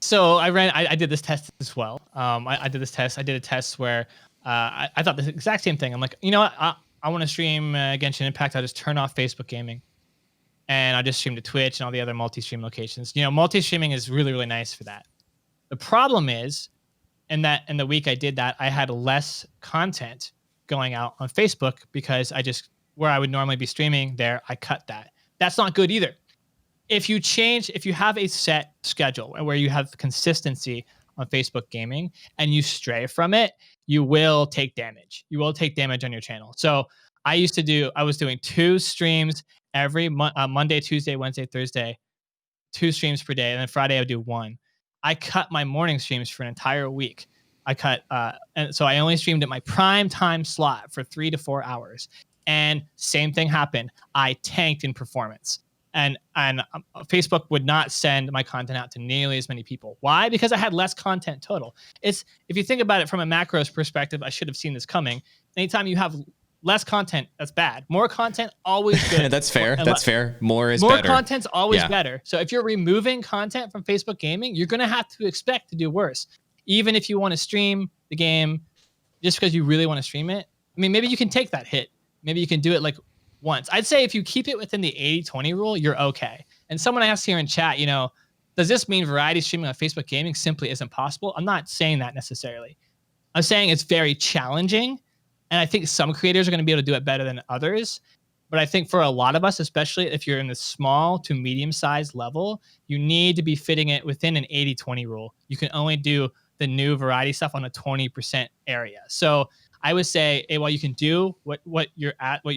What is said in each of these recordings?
So I did this test as well. I did this test. I did a test where I thought the exact same thing. I'm like, you know what? I want to stream Genshin Impact. I'll just turn off Facebook gaming and I'll just stream to Twitch and all the other multi-stream locations. You know, multi-streaming is really, really nice for that. The problem is, in the week I did that, I had less content going out on Facebook because where I would normally be streaming there, I cut that. That's not good either. If you have a set schedule where you have consistency on Facebook gaming and you stray from it, you will take damage. You will take damage on your channel. So I was doing 2 streams every Monday, Tuesday, Wednesday, Thursday, 2 streams per day. And then Friday I would do 1. I cut my morning streams for an entire week. And so I only streamed at my prime time slot for 3 to 4 hours. And same thing happened. I tanked in performance. And Facebook would not send my content out to nearly as many people. Why? Because I had less content total. If you think about it from a macros perspective, I should have seen this coming. Anytime you have less content, that's bad. More content, always good. That's fair. That's fair. More is better. More content's always better. So if you're removing content from Facebook gaming, you're going to have to expect to do worse. Even if you want to stream the game just because you really want to stream it. I mean, maybe you can take that hit. Maybe you can do it like once. I'd say if you keep it within the 80-20 rule, you're okay. And someone asked here in chat, does this mean variety streaming on Facebook gaming simply isn't possible? I'm not saying that necessarily. I'm saying it's very challenging. And I think some creators are going to be able to do it better than others. But I think for a lot of us, especially if you're in the small to medium-sized level, you need to be fitting it within an 80-20 rule. You can only do the new variety stuff on a 20% area. So I would say, while you can do what you're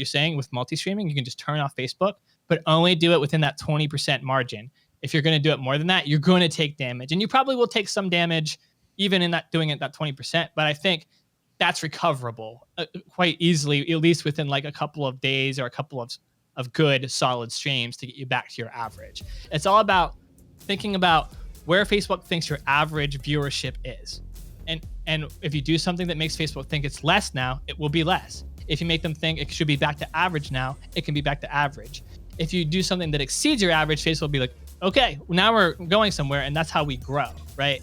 saying with multi-streaming, you can just turn off Facebook, but only do it within that 20% margin. If you're going to do it more than that, you're going to take damage, and you probably will take some damage even in doing it that 20%. But I think that's recoverable quite easily, at least within like a couple of days or a couple of good solid streams to get you back to your average. It's all about thinking about where Facebook thinks your average viewership is. And if you do something that makes Facebook think it's less now, it will be less. If you make them think it should be back to average now, it can be back to average. If you do something that exceeds your average, Facebook will be like, okay, now we're going somewhere, and that's how we grow, right?